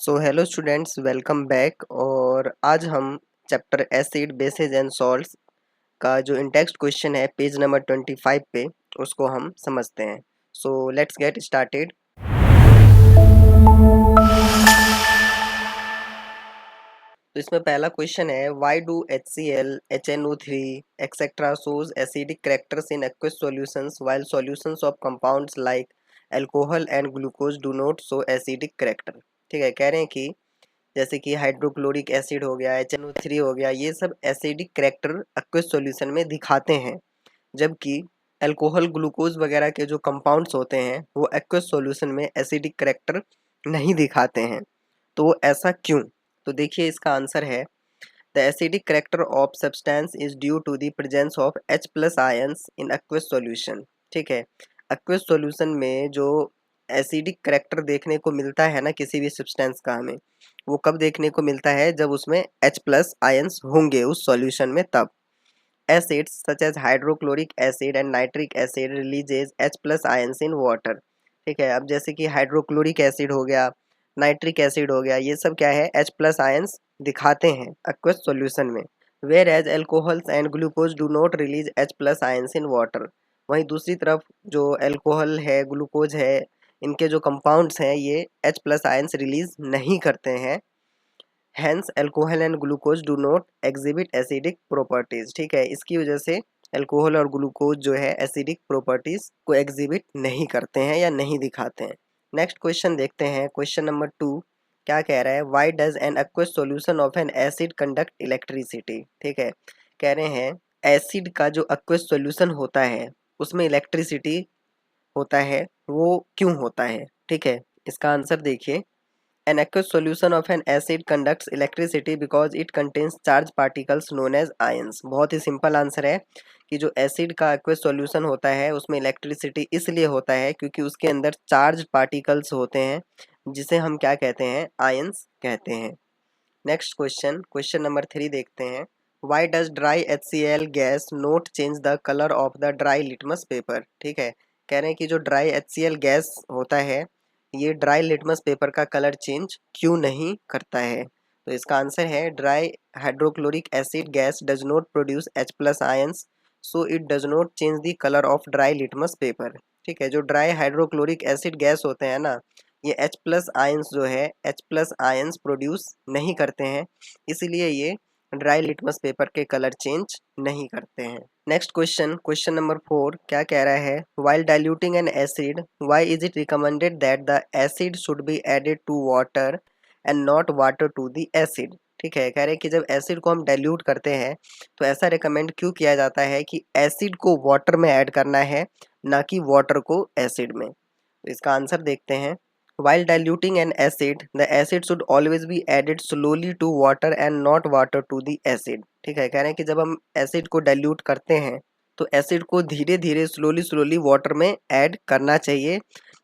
So hello students, welcome back. और आज हम chapter acid basis and salts का जो इंटेक्स्ट क्वेश्चन है पेज नंबर 25 पे उसको हम समझते हैं। So let's get started. तो इसमें पहला क्वेश्चन है, why do HCl, HNO3 etcetera shows acidic characters in aqueous solutions while solutions of compounds like alcohol and glucose do not show acidic character. ठीक है, कह रहे हैं कि जैसे कि हाइड्रोक्लोरिक एसिड हो गया, HNO3 हो गया, ये सब एसिडिक कैरेक्टर एक्वस सॉल्यूशन में दिखाते हैं, जबकि अल्कोहल ग्लूकोज वगैरह के जो कंपाउंड्स होते हैं वो एक्वस सॉल्यूशन में एसिडिक कैरेक्टर नहीं दिखाते हैं। तो वो ऐसा क्यों? तो देखिए, इसका आंसर है the acidic character of substance is due to the presence of H+ ions in aqueous solution. ठीक है, एक्वस सॉल्यूशन में जो एसिडिक कैरेक्टर देखने को मिलता है ना किसी भी सब्सटेंस का, हमें वो कब देखने को मिलता है? जब उसमें H+ आयंस होंगे उस सॉल्यूशन में, तब। Acids such as hydrochloric acid and nitric acid releases H+ ions in water. ठीक है, अब जैसे कि हाइड्रोक्लोरिक एसिड हो गया, नाइट्रिक एसिड हो गया, ये सब क्या है? H+ आयंस दिखाते हैं एक्वस सॉल्यूशन में। Whereas alcohols and glucose do not release H+ ions in water. वहीं दूसरी तरफ जो एल्कोहल है, ग्लूकोज है, इनके जो कंपाउंड्स हैं ये H+ आयंस रिलीज नहीं करते हैं। Hence alcohol and glucose do not exhibit acidic properties. ठीक है, इसकी वजह से अल्कोहल और ग्लूकोज जो है एसिडिक प्रॉपर्टीज को एग्जिबिट नहीं करते हैं या नहीं दिखाते हैं। नेक्स्ट क्वेश्चन देखते हैं, क्वेश्चन नंबर 2 क्या कह रहा है? Why does an aqueous solution of N acid conduct electricity. ठीक है, कह रहे हैं एसिड का जो एक्वस सॉल्यूशन होता है उसमें इलेक्ट्रिसिटी होता है, वो क्यों होता है? ठीक है, इसका आंसर देखिए। An aqueous solution of an acid conducts electricity because it contains charged particles known as ions। बहुत ही सिंपल आंसर है कि जो एसिड का aqueous solution होता है उसमें इलेक्ट्रिसिटी इसलिए होता है क्योंकि उसके अंदर चार्ज पार्टिकल्स होते हैं, जिसे हम क्या कहते हैं? आयंस कहते हैं। नेक्स्ट क्वेश्चन, क्वेश्चन नंबर 3 देखते हैं। Why does dry HCl gas note change the colour of the dry litmus paper. ठीक है, कह रहे हैं कि जो ड्राई HCl गैस होता है ये ड्राई लिटमस पेपर का कलर चेंज क्यों नहीं करता है? तो इसका आंसर है dry hydrochloric acid gas does not produce H+ ions, so it does not change the colour of dry litmus paper. ठीक है, जो ड्राई हाइड्रोक्लोरिक एसिड गैस होते हैं ना, ये H+ आयंस जो है H+ आयंस प्रोड्यूस नहीं करते हैं, इसीलिए ये ड्राई लिटमस पेपर के कलर चेंज नहीं करते हैं। नेक्स्ट क्वेश्चन, क्वेश्चन नंबर 4 क्या कह रहा है? While diluting an acid why is it recommended that the acid should be added to water and not water to the acid. ठीक है, कह रहे हैं कि जब एसिड को हम डाइल्यूट करते हैं तो ऐसा रिकमेंड क्यों किया जाता है कि एसिड को वाटर में ऐड करना है, ना कि वाटर को एसिड में? तो इसका आंसर देखते हैं। While diluting an acid, the acid should always be added slowly to water and not water to the acid। ठीक है, कह रहे हैं कि जब हम एसिड को डाइल्यूट करते हैं तो एसिड को धीरे धीरे स्लोली वाटर में ऐड करना चाहिए,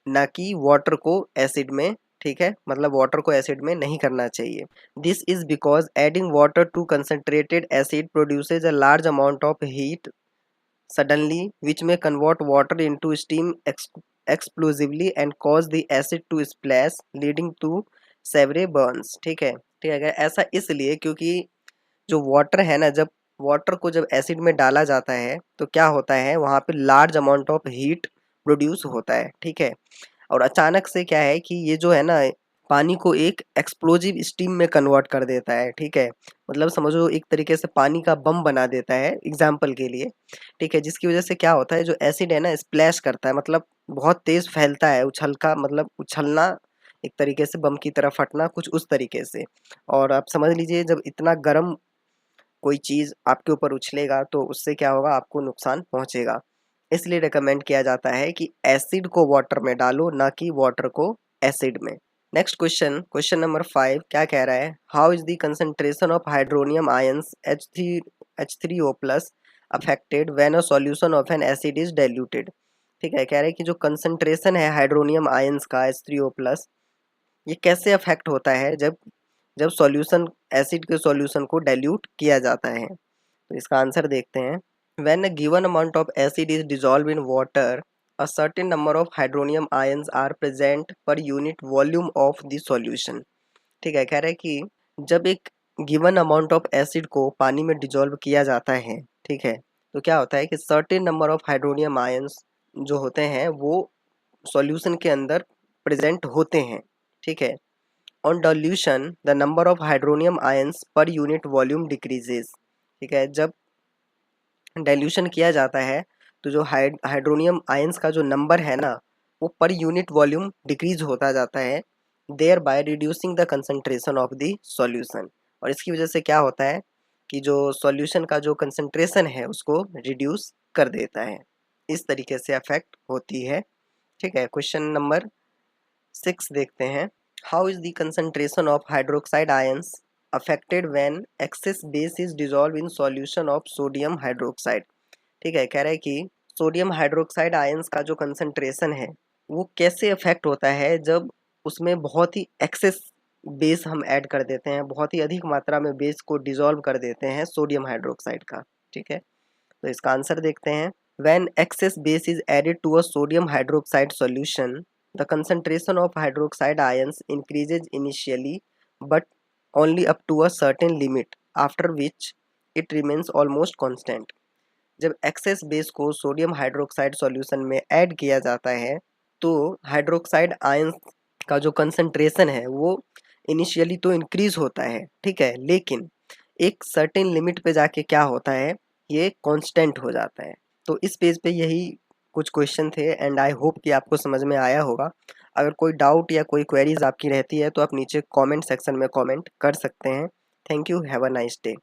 ना कि वाटर को एसिड में। ठीक है, मतलब वाटर को एसिड में नहीं करना चाहिए। This is because adding water to concentrated acid produces a large amount of heat suddenly, which may convert water into steam explosively and cause the acid to splash, leading to severe burns। ठीक है, ठीक है, ऐसा इसलिए क्योंकि जो water है ना, जब वाटर को जब एसिड में डाला जाता है तो क्या होता है, वहाँ पे large amount of heat produce होता है। ठीक है, और अचानक से क्या है कि ये जो है ना पानी को एक एक्सप्लोजिव स्टीम में कन्वर्ट कर देता है। ठीक है, मतलब समझो एक तरीके से पानी का बम बना देता है एग्जाम्पल के लिए। ठीक है, जिसकी वजह से क्या होता है, जो एसिड है ना स्प्लैश करता है, मतलब बहुत तेज फैलता है, उछलका मतलब उछलना, एक तरीके से बम की तरह फटना, कुछ उस तरीके से। और आप समझ लीजिए जब इतना गर्म कोई चीज़ आपके ऊपर उछलेगा तो उससे क्या होगा, आपको नुकसान पहुंचेगा। इसलिए रिकमेंड किया जाता है कि एसिड को वाटर में डालो, ना कि वाटर को एसिड में। नेक्स्ट क्वेश्चन, क्वेश्चन नंबर 5 क्या कह रहा है? How is the concentration of hydronium ions H3O+ affected when a solution of N acid is diluted. ठीक है, कह रहे हैं कि जो कंसंट्रेशन है हाइड्रोनियम आयंस का H3O+, ये कैसे अफेक्ट होता है जब जब सॉल्यूशन एसिड के सॉल्यूशन को डाइल्यूट किया जाता है? तो इसका आंसर देखते हैं। When a given amount of acid is dissolve in water, a certain number of hydronium ions are present per unit volume of the solution. ठीक है, कह रहा है कि जब एक गिवन अमाउंट ऑफ एसिड को पानी में डिजोल्व किया जाता है, ठीक है, तो क्या होता है कि certain number of hydronium ions जो होते हैं वो सॉल्यूशन के अंदर प्रेजेंट होते हैं, ठीक है। On dilution the number of hydronium ions पर यूनिट वॉल्यूम डिक्रीजेस, ठीक है। जब डाइल्यूशन किया जाता है तो जो हाइड्रोनियम आयंस का जो नंबर है ना, वो पर यूनिट वॉल्यूम डिक्रीज होता जाता है, thereby reducing the concentration of the solution. और इसकी वजह से क्या होता है कि जो सॉल्यूशन का जो कंसंट्रेशन है उसको रिड्यूस कर देता है। इस तरीके से अफेक्ट होती है, ठीक है। क्वेश्चन नंबर 6 देखते हैं। How is the concentration of hydroxide ions affected when excess base is dissolve in solution of sodium hydroxide, ठीक है। कह रहा है कि सोडियम हाइड्रोक्साइड आयंस का जो कंसंट्रेशन है वो कैसे अफेक्ट होता है जब उसमें बहुत ही एक्सेस बेस हम ऐड कर देते हैं, बहुत ही अधिक मात्रा में बेस को डिसॉल्व कर देते हैं सोडियम हाइड्रोक्साइड का, ठीक है। तो इसका आंसर देखते हैं। When excess base is added to a sodium hydroxide solution the concentration of hydroxide ions increases initially but only up to a certain limit after which it remains almost constant. जब excess base को sodium hydroxide solution में add किया जाता है तो hydroxide ions का जो concentration है वो इनिशियली तो इंक्रीज होता है, ठीक है, लेकिन एक सर्टेन लिमिट पे जाके क्या होता है, ये कांस्टेंट हो जाता है। तो इस पेज पे यही कुछ क्वेश्चन थे एंड आई होप कि आपको समझ में आया होगा। अगर कोई डाउट या कोई क्वेरीज आपकी रहती है तो आप नीचे कमेंट सेक्शन में कमेंट कर सकते हैं। Thank you, have a nice day.